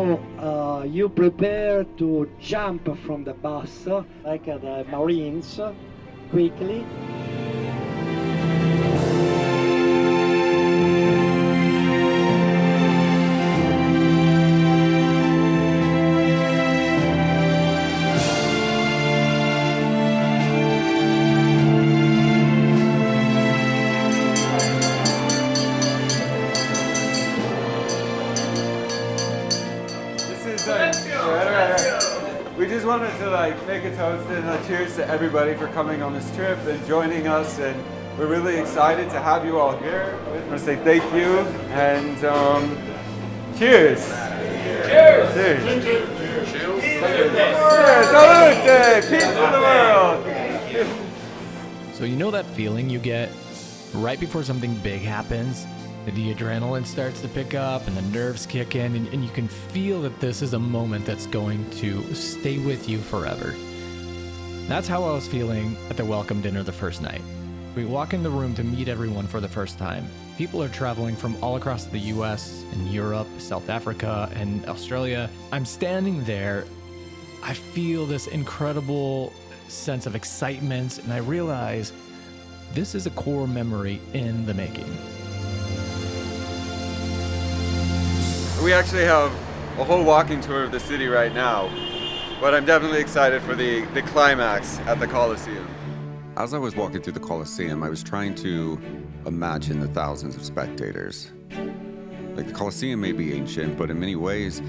Now you prepare to jump from the bus, like the Marines, quickly. We just wanted to make a toast and a cheers to everybody for coming on this trip and joining us, and we're really excited to have you all here. I want to say thank you and cheers. Cheers. Cheers. Cheers. Salute. Peace in the world. So you know that feeling you get right before something big happens? The adrenaline starts to pick up and the nerves kick in, and you can feel that this is a moment that's going to stay with you forever. That's how I was feeling at the welcome dinner the first night. We walk in the room to meet everyone for the first time. People are traveling from all across the US and Europe, South Africa, and Australia. I'm standing there. I feel this incredible sense of excitement, and I realize this is a core memory in the making. We actually have a whole walking tour of the city right now, but I'm definitely excited for the climax at the Colosseum. As I was walking through the Colosseum, I was trying to imagine the thousands of spectators. Like, the Colosseum may be ancient, but in many ways,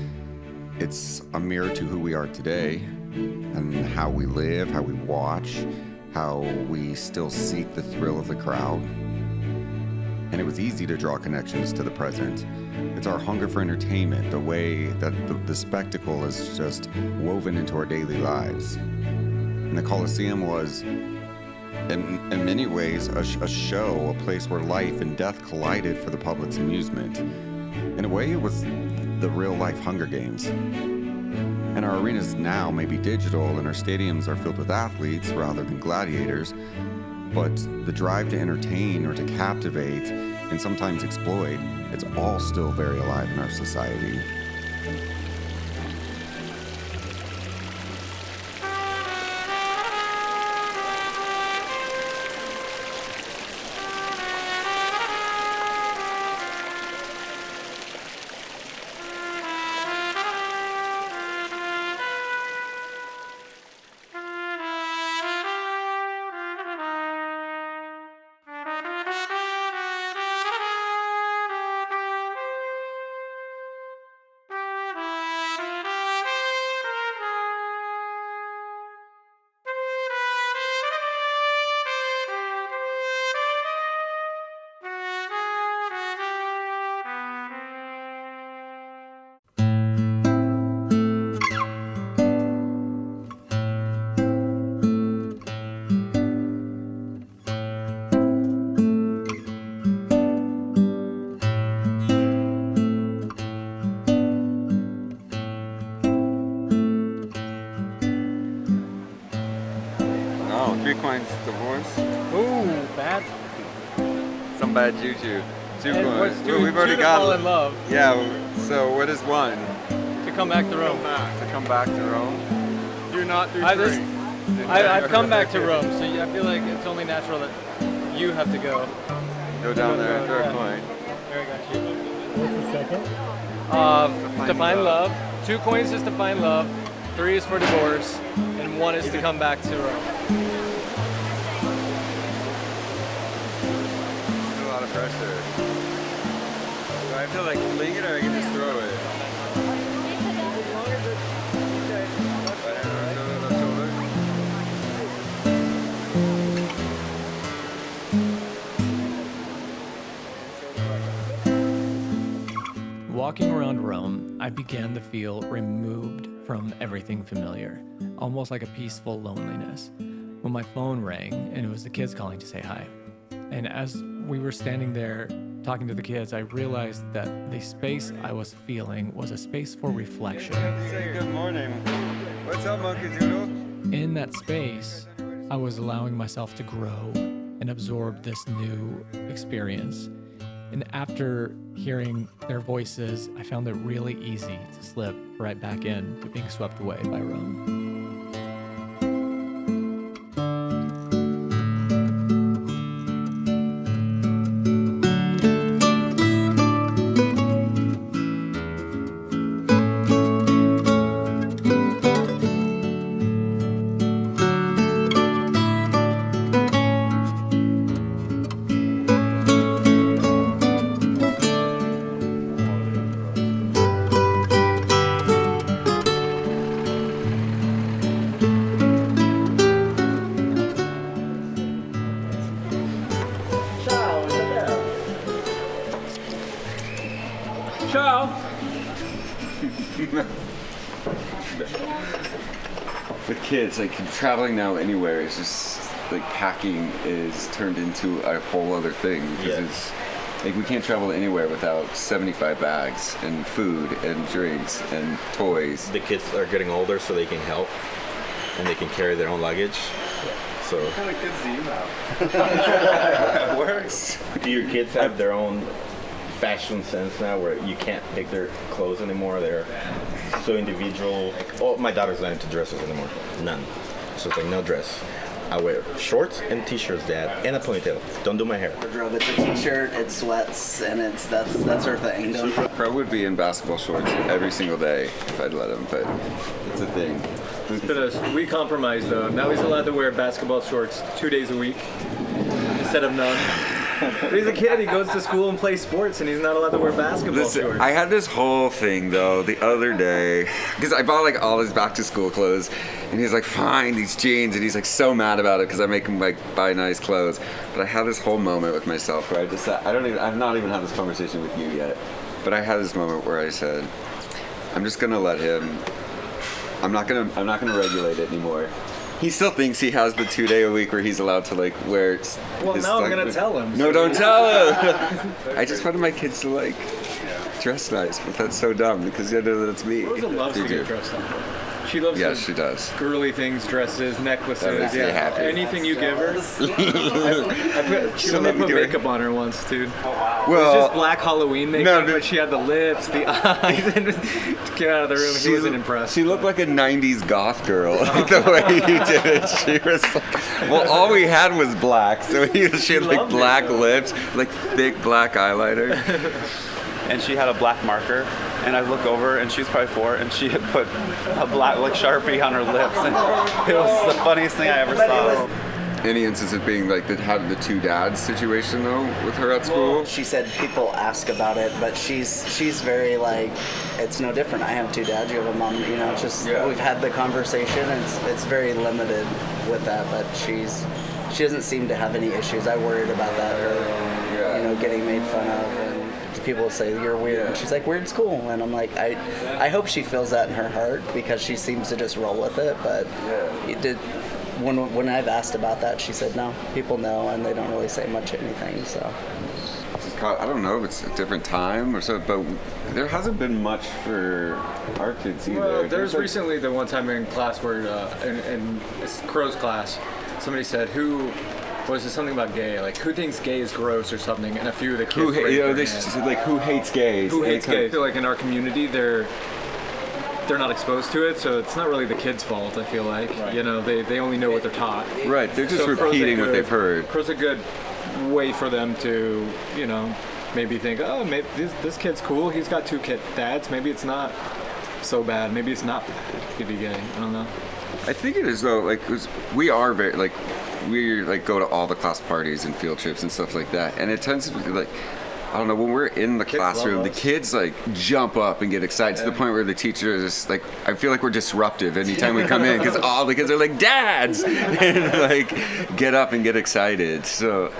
it's a mirror to who we are today and how we live, how we watch, how we still seek the thrill of the crowd. And it was easy to draw connections to the present. It's our hunger for entertainment, the way that the spectacle is just woven into our daily lives. And the Colosseum was, in many ways, a show, a place where life and death collided for the public's amusement. In a way, it was the real-life Hunger Games. And our arenas now may be digital, and our stadiums are filled with athletes rather than gladiators, but the drive to entertain or to captivate and sometimes exploit, it's all still very alive in our society. Oh, 3 coins divorce. Ooh, bad. Some bad juju. 2 coins. Two, We've already two to got. fall in love. Yeah. So what is 1? To come back to Rome. To come back to Rome. Do not do 3. I've come back to Rome, so I feel like it's only natural that you have to go. Go down there and throw a coin. There, I got you. What's the second? To find love. 2 coins is to find love. 3 is for divorce, and 1 is to come back to Rome. There's a lot of pressure. Do I have to fling it, or I can just throw it? Walking around Rome, I began to feel removed from everything familiar, almost like a peaceful loneliness, when my phone rang and it was the kids calling to say hi. And as we were standing there talking to the kids, I realized that the space I was feeling was a space for reflection. Say good morning. What's up, Monkey Doodle? In that space, I was allowing myself to grow and absorb this new experience. And after hearing their voices, I found it really easy to slip right back in to being swept away by Rome. With kids, like traveling now anywhere is just like packing is turned into a whole other thing because it's like we can't travel anywhere without 75 bags and food and drinks and toys. The kids are getting older so they can help and they can carry their own luggage. So What kind of kids do you have? that works. Do your kids have their own fashion sense now where you can't pick their clothes anymore? They're so individual. Oh, my daughter's not into dresses anymore. None. So it's like no dress. I wear shorts and t-shirts, Dad, and a ponytail. Don't do my hair. It's a t-shirt, it sweats, and that's her thing. Pro would be in basketball shorts every single day if I'd let him, but it's a thing. We compromised though. Now he's allowed to wear basketball shorts 2 days a week instead of none. But he's a kid. He goes to school and plays sports, and he's not allowed to wear basketball shorts. I had this whole thing though the other day because I bought like all his back to school clothes, and he's like, "Fine, these jeans," and he's like so mad about it because I make him like buy nice clothes. But I had this whole moment with myself where I've not even had this conversation with you yet, but I had this moment where I said, "I'm just gonna let him. I'm not gonna regulate it anymore." He still thinks he has the 2 day a week where he's allowed to like wear. Well, now I'm gonna tell him. No, don't tell him. I just wanted my kids to like dress nice, but that's so dumb because you know that it's me. Rosa loves to get dressed up. She loves she does. girly things, dresses, necklaces. That makes me happy. Anything you give her. She let me put makeup on her once, dude. Well, It was just black Halloween makeup, but she had the lips, the eyes, and came out of the room. He wasn't impressed. She looked like a 90s goth girl, like the way you did it. She was like, well, all we had was black, so she had like black lips, like thick black eyeliner. And she had a black marker, and I look over, and she was probably 4, and she had put a black like Sharpie on her lips, and it was the funniest thing I ever saw. Any instance of being like the two dads situation though with her at school? She said people ask about it, but she's very like, it's no different. I have 2 dads, you have a mom. You know, it's just we've had the conversation, and it's very limited with that. But she doesn't seem to have any issues. I worried about that, her getting made fun of, and people say you're weird, and she's like, weird's cool, and I'm like, I hope she feels that in her heart because she seems to just roll with it. But it did. When I've asked about that, she said no, people know, and they don't really say much anything. So I don't know if it's a different time or so, but there hasn't been much for our kids either. Well, there's recently the one time in class where in Crow's class, somebody said was it something about gay? Like, who thinks gay is gross or something? And a few of the kids who hates gays? Who hates gays? So, like, in our community, they're not exposed to it, so it's not really the kids' fault, I feel like. Right. You know, they only know what they're taught. Right, they're just repeating what they've heard. Crow's a good way for them to, maybe think, oh, maybe this kid's cool, he's got 2 dads, maybe it's not so bad, maybe it's not bad to be gay, I don't know. I think it is though, like, 'cause we are very, like, we like go to all the class parties and field trips and stuff like that, and it tends to be like, I don't know, when we're in the classroom, the kids like jump up and get excited to the point where the teacher is just like, I feel like we're disruptive anytime we come in because all the kids are like, dads, and like get up and get excited. So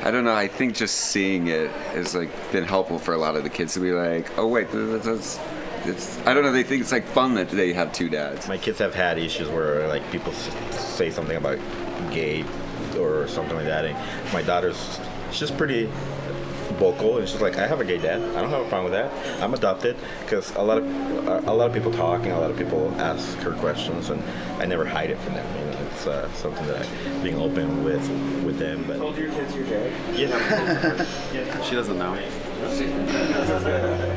I don't know, I think just seeing it has like been helpful for a lot of the kids to be like, oh wait, I don't know, they think it's like fun that they have 2 dads. My kids have had issues where like people say something about gay or something like that. And my daughter's, she's pretty vocal, and she's like, I have a gay dad. I don't have a problem with that. I'm adopted, because a lot of people talk and a lot of people ask her questions, and I never hide it from them. You know, it's something that I'm being open with them. But Told your kids you're gay? Yeah. She doesn't know.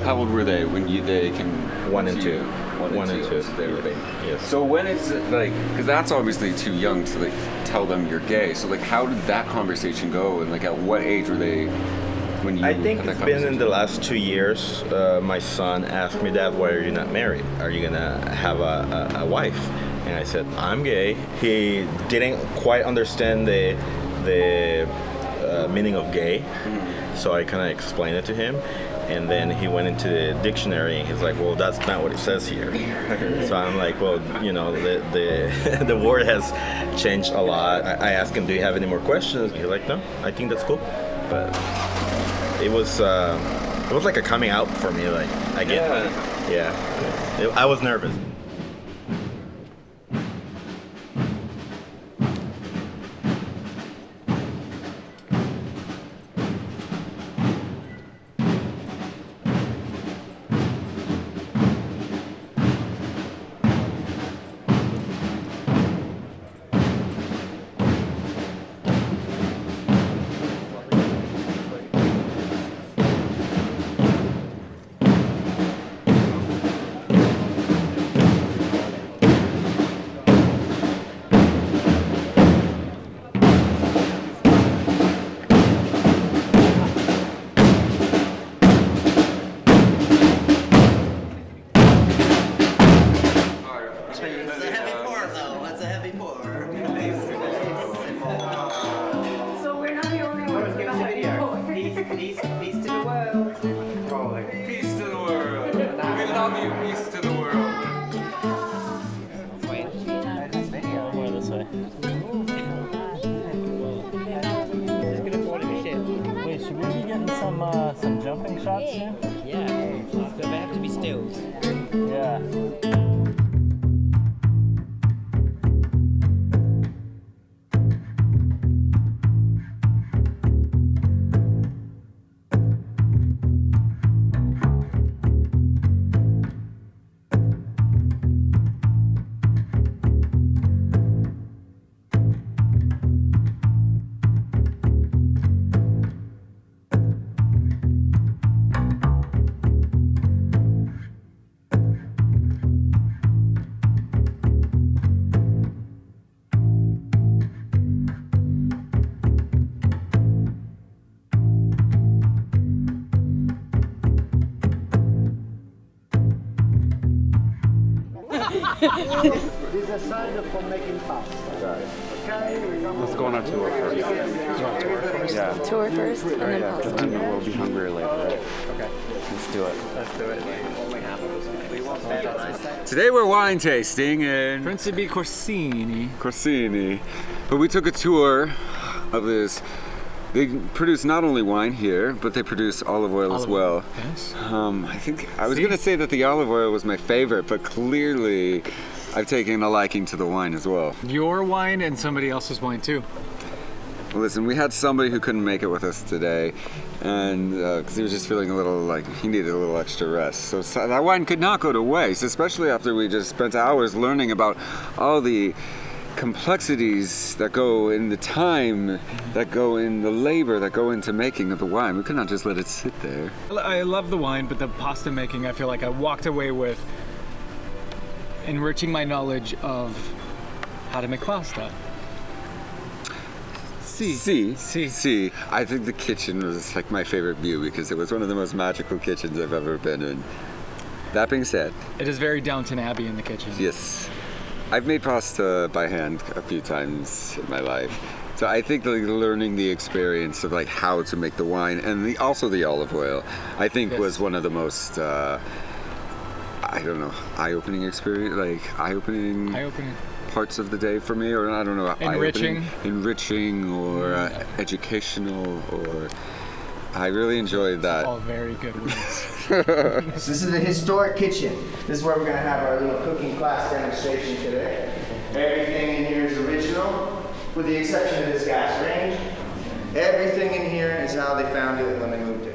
How old were they when they came? 1 and 2. 1 and 2. They were baby. Yes. So when it's like, because that's obviously too young to like tell them you're gay. So like, how did that conversation go? And like, at what age were they when you? I think had that it's been in conversation? the last 2 years. My son asked me, Dad, why are you not married? Are you gonna have a wife? And I said, I'm gay. He didn't quite understand the meaning of gay, so I kind of explained it to him. And then he went into the dictionary and he's like, well, that's not what it says here. So I'm like, well, you know, the word has changed a lot. I asked him, do you have any more questions? He's like, no, I think that's cool. But it was like a coming out for me. Like, I get it. Yeah. I was nervous. Some jumping shots here? Yeah, but they have to be stills. Yeah. This is a sign for making pasta. Okay? Let's go on our tour first. Yeah. Tour first, and then Yeah, because pasta. then we'll be hungrier later, right? Okay. Let's do it. Let's do it. Today we're wine tasting in Principe Corsini. Corsini, but we took a tour of this. They produce not only wine here, but they produce olive oil as well. Yes. I think I was gonna say that the olive oil was my favorite, but clearly I've taken a liking to the wine as well. Your wine and somebody else's wine too. Listen, we had somebody who couldn't make it with us today, and because he was just feeling a little like he needed a little extra rest. So that wine could not go to waste, especially after we just spent hours learning about all the complexities that go in the time, that go in the labor, that go into making of the wine. We could not just let it sit there. I love the wine, but the pasta making, I feel like I walked away with enriching my knowledge of how to make pasta. See. I think the kitchen was like my favorite view because it was one of the most magical kitchens I've ever been in. That being said, it is very Downton Abbey in the kitchen. Yes. I've made pasta by hand a few times in my life. So I think like learning the experience of like how to make the wine and also the olive oil, I think was one of the most eye-opening experience, like eye-opening parts of the day for me, or I don't know, enriching or educational, or I really enjoyed that. All very good words. So this is the historic kitchen. This is where we're going to have our little cooking class demonstration today. Everything in here is original, with the exception of this gas range. Everything in here is how they found it when they moved it.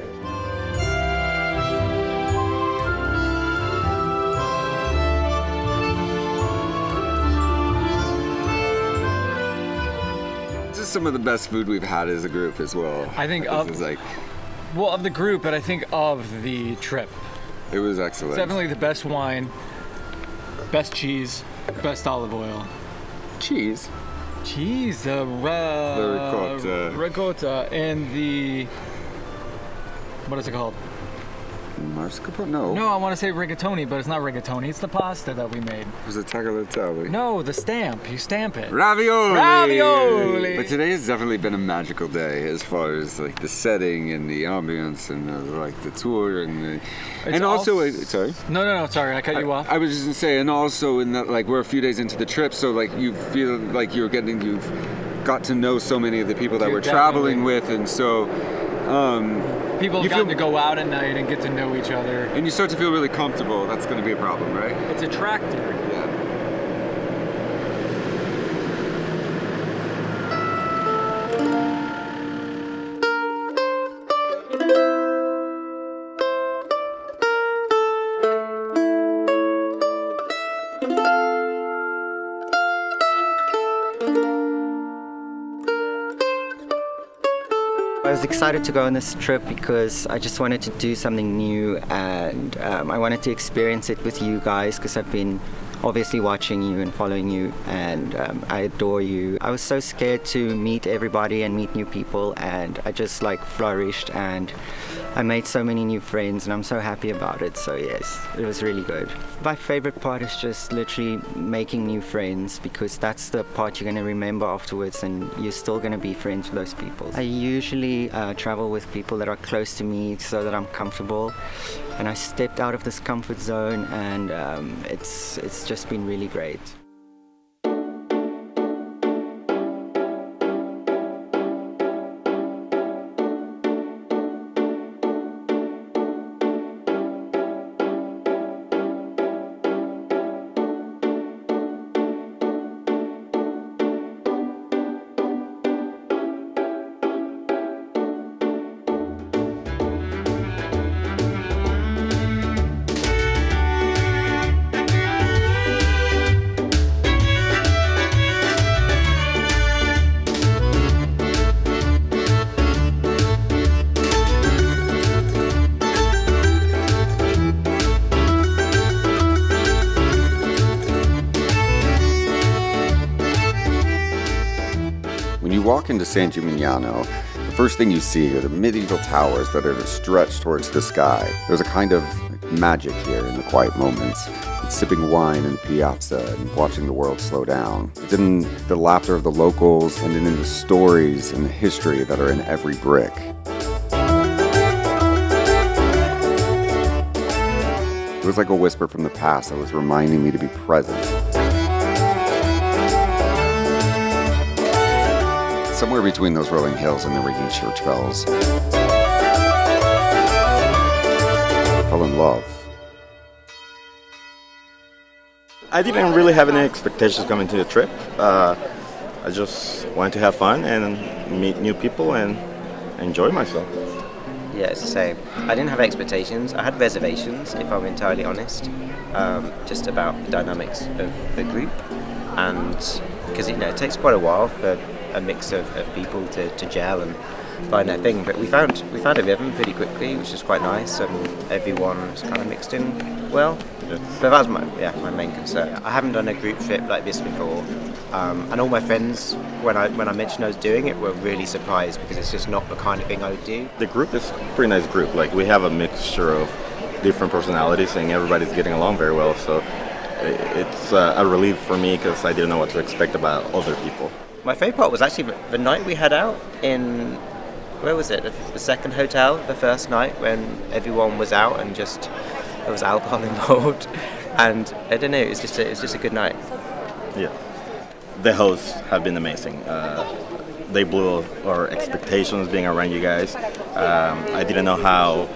is some of the best food we've had as a group as well. I think this is like, well, of the group, but I think of the trip. it was excellent. It's definitely the best wine, best cheese, best olive oil. Cheese. Cheese, the ricotta, and the, what is it called? Mascarpone? No. No, I want to say rigatoni, but it's not rigatoni. It's the pasta that we made. It was a tagliatelle. No, the stamp. You stamp it. Ravioli! Ravioli! But today has definitely been a magical day as far as like the setting and the ambience and like the tour and also sorry. No, sorry, I cut you off. I was just gonna say, and also in that like we're a few days into the trip, so like you feel like you've got to know so many of the people that we're traveling with, and so people have gotten to go out at night and get to know each other. And you start to feel really comfortable. That's going to be a problem, right? It's attractive. Yeah. I was excited to go on this trip because I just wanted to do something new, and I wanted to experience it with you guys because I've been obviously watching you and following you, and I adore you. I was so scared to meet everybody and meet new people, and I just like flourished, and I made so many new friends, and I'm so happy about it. So yes, it was really good. My favorite part is just literally making new friends, because that's the part you're going to remember afterwards, and you're still going to be friends with those people. I usually travel with people that are close to me so that I'm comfortable, and I stepped out of this comfort zone, and it's just been really great. When you walk into San Gimignano, the first thing you see are the medieval towers that are stretched towards the sky. There's a kind of magic here in the quiet moments. It's sipping wine in the piazza and watching the world slow down. It's in the laughter of the locals and in the stories and the history that are in every brick. It was like a whisper from the past that was reminding me to be present. Somewhere between those rolling hills and the ringing church bells, I fell in love. I didn't really have any expectations coming to the trip. I just wanted to have fun and meet new people and enjoy myself. Yeah, it's the same. I didn't have expectations. I had reservations, if I'm entirely honest, just about the dynamics of the group, and because it takes quite a while for a mix of people to gel and find their thing. But we found a rhythm pretty quickly, which is quite nice, and everyone's kind of mixed in well. Yeah. But that was my main concern. I haven't done a group trip like this before, and all my friends, when I mentioned I was doing it, were really surprised because it's just not the kind of thing I would do. The group is a pretty nice group. Like, we have a mixture of different personalities, and everybody's getting along very well. So it's a relief for me because I didn't know what to expect about other people. My favourite part was actually the night we had out in, where was it? The second hotel, the first night when everyone was out and just there was alcohol involved, and I don't know, it was just a good night. Yeah, the hosts have been amazing. They blew our expectations being around you guys. I didn't know how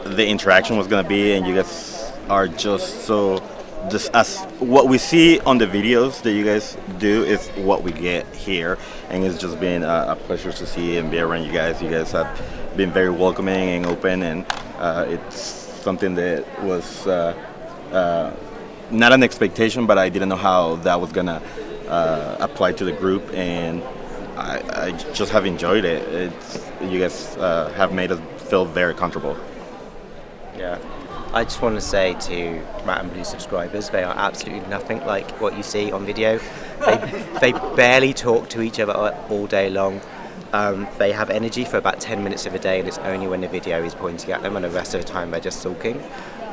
the interaction was gonna be, and you guys are just so. Just as what we see on the videos that you guys do is what we get here, and it's just been a pleasure to see and be around you guys. You guys have been very welcoming and open, and it's something that was not an expectation, but I didn't know how that was gonna apply to the group, and I just have enjoyed it. You guys have made us feel very comfortable. Yeah. I just want to say to Matt and Blue subscribers, they are absolutely nothing like what you see on video. They barely talk to each other all day long. They have energy for about 10 minutes of the day, and it's only when the video is pointing at them, and the rest of the time they're just sulking.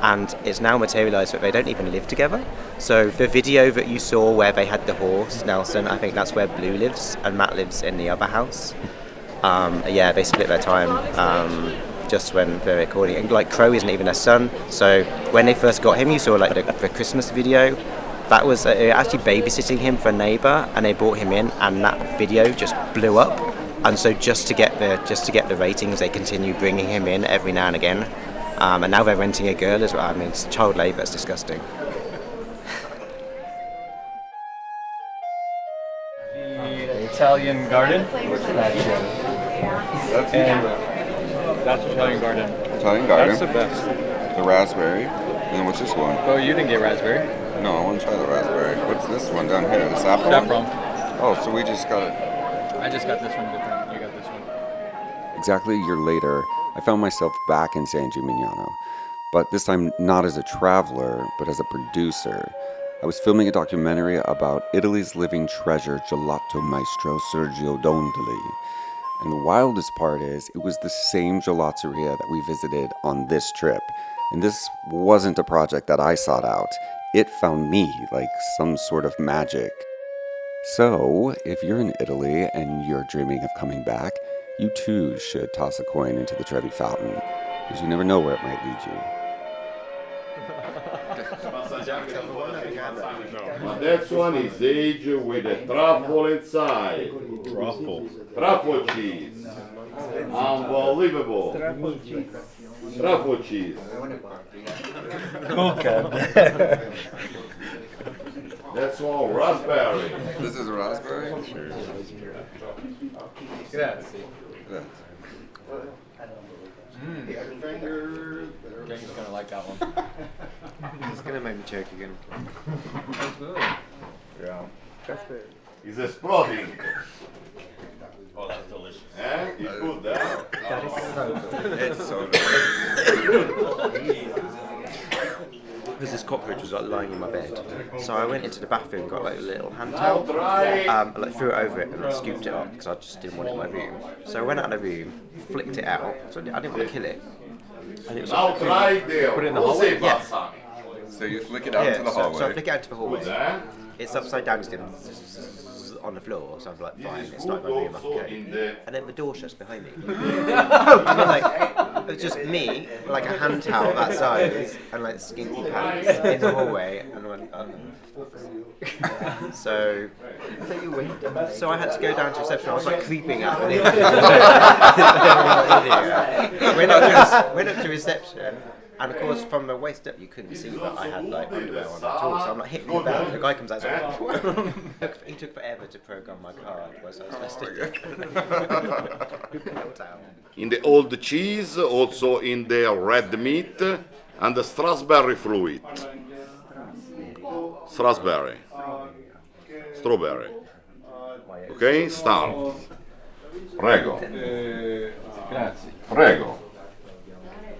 And it's now materialised that they don't even live together. So the video that you saw where they had the horse, Nelson, I think that's where Blue lives, and Matt lives in the other house. Yeah, they split their time just when they're recording. And like Crow isn't even their son, so when they first got him, you saw like the Christmas video. That was actually babysitting him for a neighbour, and they brought him in, and that video just blew up. And so just to get the ratings, they continue bringing him in every now and again. And now they're renting a girl as well. I mean, it's child labour, it's disgusting. The Italian garden. That's Italian garden. Italian garden. That's the best. The raspberry. And then what's this one? Oh, you didn't get raspberry. No, I want to try the raspberry. What's this one down here? The saffron? Saffron. Oh, so we just got it. I just got this one different. You got this one. Exactly a year later, I found myself back in San Gimignano, but this time not as a traveler, but as a producer. I was filming a documentary about Italy's living treasure, gelato maestro Sergio Dondoli. And the wildest part is, it was the same gelateria that we visited on this trip. And this wasn't a project that I sought out. It found me like some sort of magic. So, if you're in Italy and you're dreaming of coming back, you too should toss a coin into the Trevi Fountain, because you never know where it might lead you. That one is aged with a truffle inside. Truffle cheese. Unbelievable. Truffle cheese. That's one raspberry. This is a raspberry? Grazie. James is gonna like that one. It's gonna make me choke again. Yeah. It's exploding. Oh, that's delicious. Eh? It's good, eh? It's so good. Because this cockroach was like lying in my bed, so I went into the bathroom, got like a little hand towel, like threw it over it, and I scooped it up because I just didn't want it in my room. So I went out of the room, flicked it out. So I didn't want to kill it. And it was Now try there. put it in the hallway. Yeah. So you flick it out to the hallway. So I flick it out to the hallway. It's upside down, it's going on the floor, so I was like, fine, it's not in my room, okay. And then the door shuts behind me. And then, like, it was just me, like a hand towel that size, and like skinky pants in the hallway, and I went, so I had to go down to reception. I was like creeping up. Went up to reception. And of course, from the waist up, you couldn't see that I had like underwear on at all. So I'm like hitting the bell, and the guy comes out. Like, he took forever to program my card. Was I was In the old cheese, also in the red meat, and the strawberry fruit. Strawberry. Okay, start. Prego. Prego.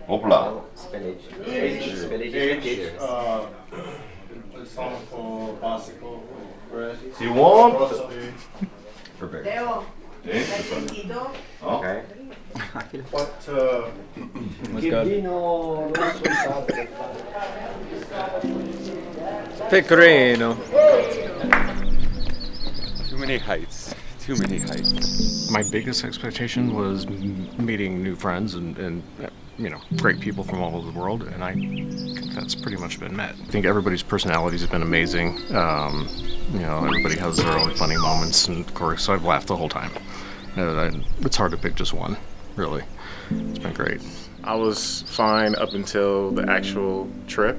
Opla. Spinach. Si want? Perfect. Okay. Pecorino. Too many heights. Too many heights. My biggest expectation was meeting new friends and you know, great people from all over the world, and I think that's pretty much been met. I think everybody's personalities have been amazing. You know, everybody has their own funny moments, and of course, I've laughed the whole time. It's hard to pick just one, really. It's been great. I was fine up until the actual trip,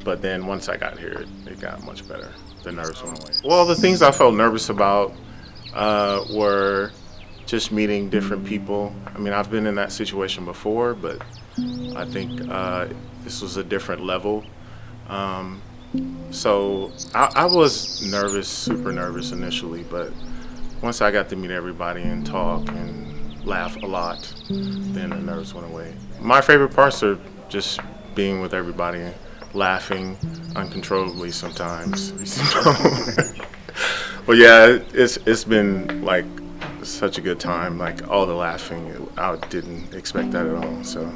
but then once I got here, it got much better. The nerves went away. Well, the things I felt nervous about were just meeting different people. I mean, I've been in that situation before, but I think this was a different level. So I was nervous, super nervous initially, but once I got to meet everybody and talk and laugh a lot, then the nerves went away. My favorite parts are just being with everybody, laughing uncontrollably sometimes. But yeah, it's been like such a good time. Like all the laughing, I didn't expect that at all. So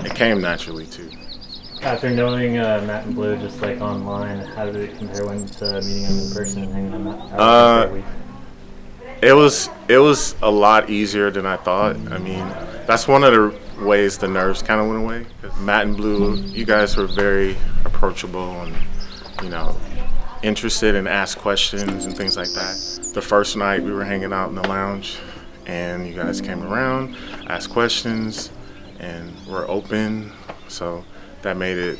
it came naturally too. After knowing Matt and Blue just like online, how did it compare when to meeting them in person and hanging out? It was a lot easier than I thought. I mean, that's one of the ways the nerves kind of went away. Matt and Blue, you guys were very approachable and, you know, interested and asked questions and things like that. The first night we were hanging out in the lounge and you guys came around, asked questions, and were open. So that made it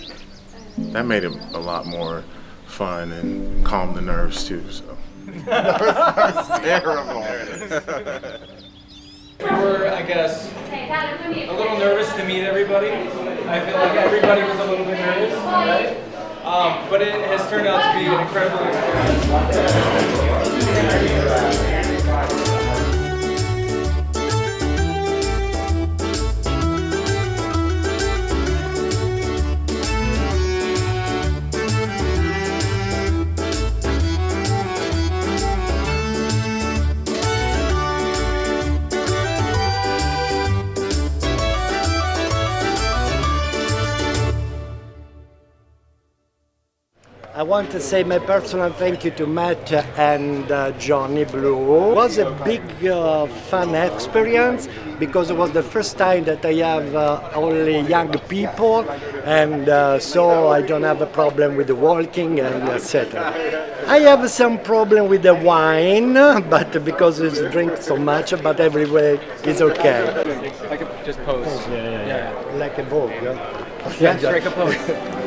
a lot more fun and calmed the nerves too. So. That's terrible. We were, I guess, a little nervous to meet everybody. I feel like everybody was a little bit nervous, right? But it has turned out to be an incredible experience. I want to say my personal thank you to Matt and Johnny Blue. It was a big fun experience because it was the first time that I have only young people, and so I don't have a problem with the walking and etc. I have some problem with the wine, but because it's drink so much, but everywhere is okay. Like a just pose. Yeah. Like a Vogue. Yeah, strike a pose.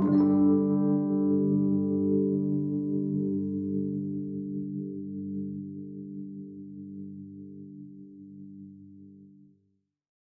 you.